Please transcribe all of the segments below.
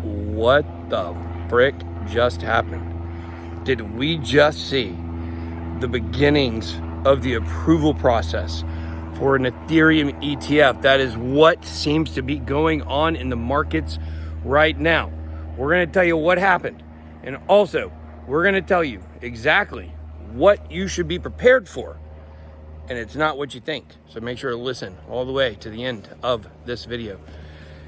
What the frick just happened? Did we just see the beginnings of the approval process for an Ethereum ETF? That is what seems to be going on in the markets right now. We're going to tell you what happened, and also we're going to tell you exactly what you should be prepared for, and it's not what you think. So make sure to listen all the way to the end of this video.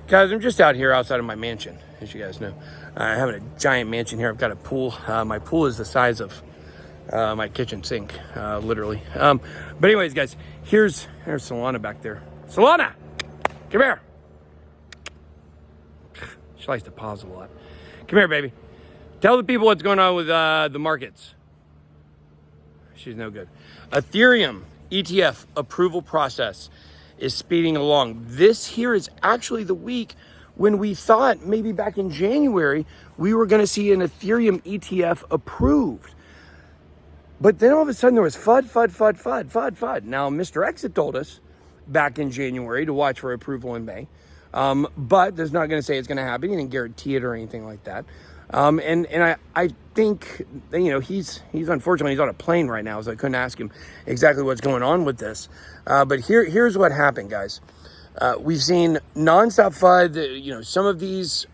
Guys, I'm just out here outside of my mansion, as you guys know. I have a giant mansion here. I've got a pool. My pool is the size of my kitchen sink, literally. But anyways, guys, here's Solana back there. Solana, come here. She likes to pause a lot. Come here, baby. Tell the people what's going on with the markets. She's no good. Ethereum ETF approval process is speeding along. This here is actually the week when we thought maybe back in January we were going to see an Ethereum ETF approved. But then all of a sudden there was FUD. Now, Mr. X had told us back in January to watch for approval in May. But there's not going to say it's going to happen. He didn't guarantee it or anything like that. And I think, you know, he's unfortunately, he's on a plane right now, so I couldn't ask him exactly what's going on with this. But here's what happened, guys. We've seen nonstop FUD. You know, some of these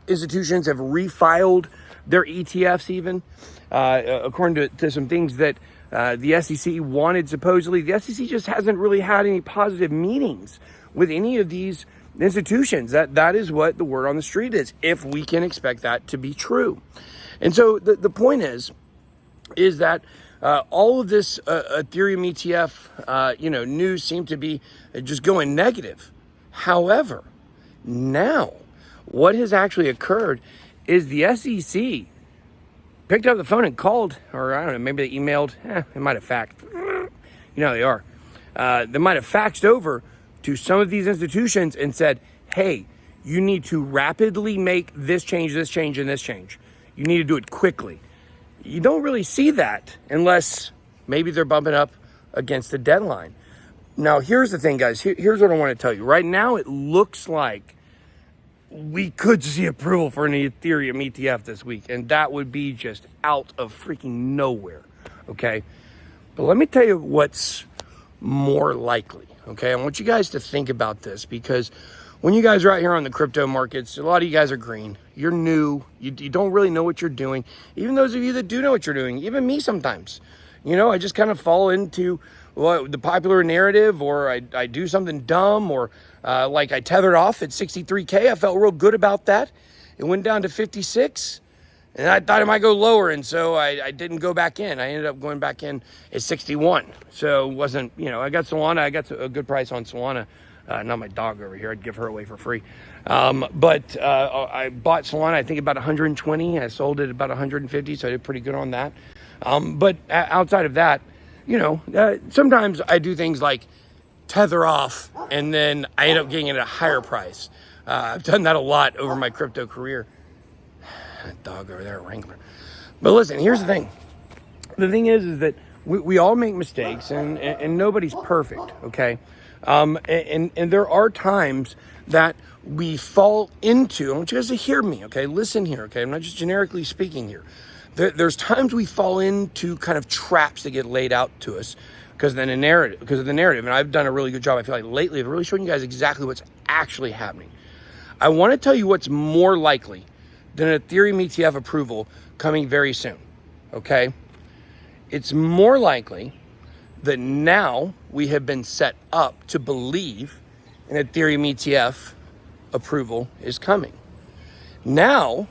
institutions have refiled their ETFs even, according to some things that the SEC wanted supposedly. The SEC just hasn't really had any positive meetings with any of these institutions. That is what the word on the street is, if we can expect that to be true. And so the point is that all of this Ethereum ETF, news seemed to be just going negative. However, now what has actually occurred is the SEC picked up the phone and called, or I don't know, maybe they emailed. They might have faxed. You know how they are. They might have faxed over to some of these institutions and said, hey, you need to rapidly make this change, and this change. You need to do it quickly. You don't really see that unless maybe they're bumping up against the deadline. Now, here's the thing, guys. Here's what I want to tell you. Right now, it looks like we could see approval for an Ethereum ETF this week, and that would be just out of freaking nowhere, okay? But let me tell you what's more likely. Okay, I want you guys to think about this, because when you guys are out here on the crypto markets, a lot of you guys are green. You're new. You don't really know what you're doing. Even those of you that do know what you're doing, even me sometimes. You know, I just kind of fall into the popular narrative, or I do something dumb, or like I tethered off at 63K. I felt real good about that. It went down to 56. And I thought it might go lower, and so I didn't go back in. I ended up going back in at 61. So it wasn't, I got Solana. I got a good price on Solana. Not my dog over here. I'd give her away for free. But I bought Solana, I think, about 120. I sold it about 150, so I did pretty good on that. But outside of that, sometimes I do things like tether off, and then I end up getting it at a higher price. I've done that a lot over my crypto career. That dog over there, a Wrangler. But listen, here's the thing. The thing is that we all make mistakes, and nobody's perfect, okay? And there are times that we fall into, I want you guys to hear me, okay? Listen here, okay? I'm not just generically speaking here. There's times we fall into kind of traps that get laid out to us because of the narrative. And I've done a really good job, I feel like, lately of really showing you guys exactly what's actually happening. I want to tell you what's more likely than an Ethereum ETF approval coming very soon, okay? It's more likely that now we have been set up to believe an Ethereum ETF approval is coming. Now,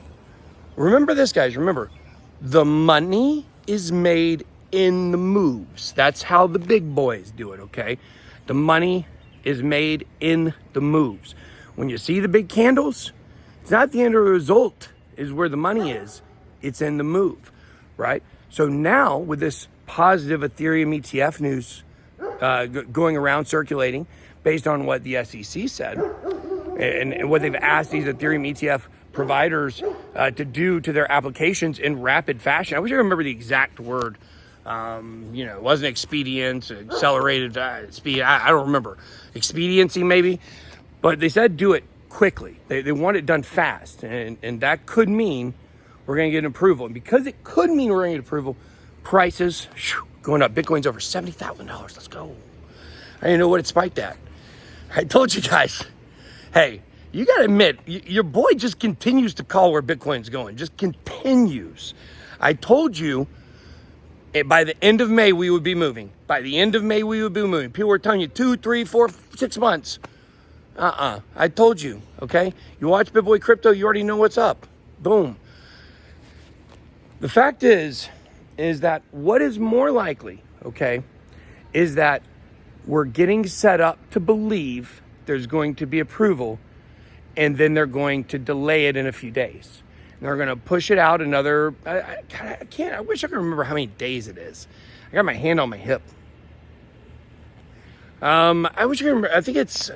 remember this, guys. Remember, the money is made in the moves. That's how the big boys do it, okay? The money is made in the moves. When you see the big candles, it's not the end result is where the money is. It's in the move, right? So now with this positive Ethereum ETF news going around, circulating, based on what the SEC said and what they've asked these Ethereum ETF providers to do to their applications in rapid fashion. I wish I remember the exact word. It wasn't expedience, accelerated speed. I don't remember. Expediency maybe. But they said do it quickly. They want it done fast. And that could mean we're going to get an approval. And because it could mean we're going to get approval, prices going up. Bitcoin's over $70,000. Let's go. I didn't know what it spiked at. I told you guys, hey, you got to admit, your boy just continues to call where Bitcoin's going. Just continues. I told you by the end of May, we would be moving. By the end of May, we would be moving. People were telling you 2, 3, 4, 6 months. I told you, okay? You watch BitBoy Crypto, you already know what's up. Boom. The fact is that what is more likely, okay, is that we're getting set up to believe there's going to be approval, and then they're going to delay it in a few days. And they're going to push it out another, I wish I could remember how many days it is. I got my hand on my hip. I wish I could remember. I think it's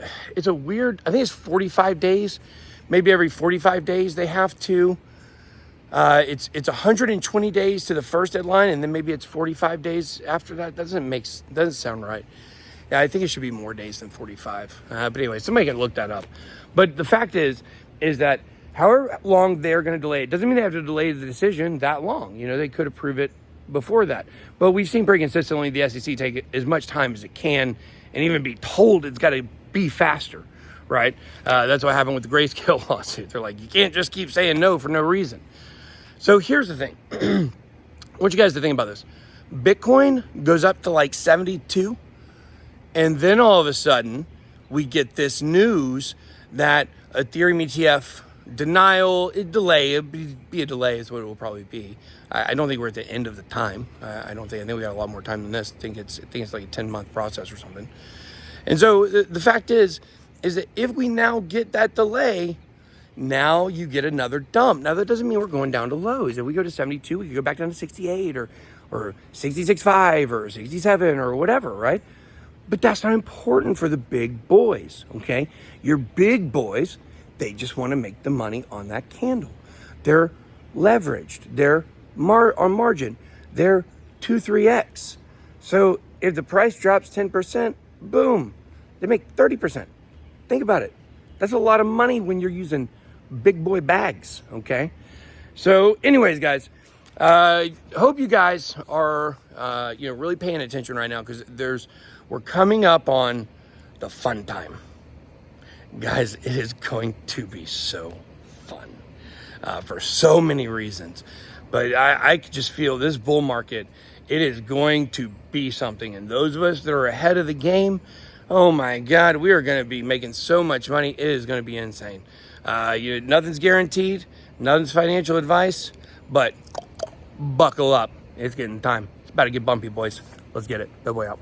a weird, I think it's 45 days. Maybe every 45 days they have to. It's 120 days to the first deadline, and then maybe it's 45 days after that. Doesn't sound right. Yeah, I think it should be more days than 45. But anyway, somebody can look that up. But the fact is that however long they're going to delay it, doesn't mean they have to delay the decision that long. You know, they could approve it before that. But we've seen pretty consistently the SEC take as much time as it can and even be told it's got to be faster, right? That's what happened with the Grayscale lawsuit. They're like, you can't just keep saying no for no reason. So here's the thing. I want you guys to think about this. Bitcoin goes up to like 72, and then all of a sudden we get this news that Ethereum ETF denial, it'd be a delay is what it will probably be. I don't think we're at the end of the time. I think we got a lot more time than this. I think it's like a 10-month process or something. And so the fact is that if we now get that delay, now you get another dump. Now that doesn't mean we're going down to lows. If we go to 72, we could go back down to 68 or 66.5 or 67 or whatever, right? But that's not important for the big boys, okay? Your big boys, they just want to make the money on that candle. They're leveraged. They're on margin. They're 2-3x. So if the price drops 10%, boom, they make 30%. Think about it. That's a lot of money when you're using big boy bags, okay? So anyways, guys, hope you guys are really paying attention right now, because we're coming up on the fun time. Guys, it is going to be so fun for so many reasons. But I just feel this bull market, it is going to be something. And those of us that are ahead of the game, oh my God, we are going to be making so much money. It is going to be insane. Nothing's guaranteed. Nothing's financial advice. But buckle up. It's getting time. It's about to get bumpy, boys. Let's get it. BitBoy out.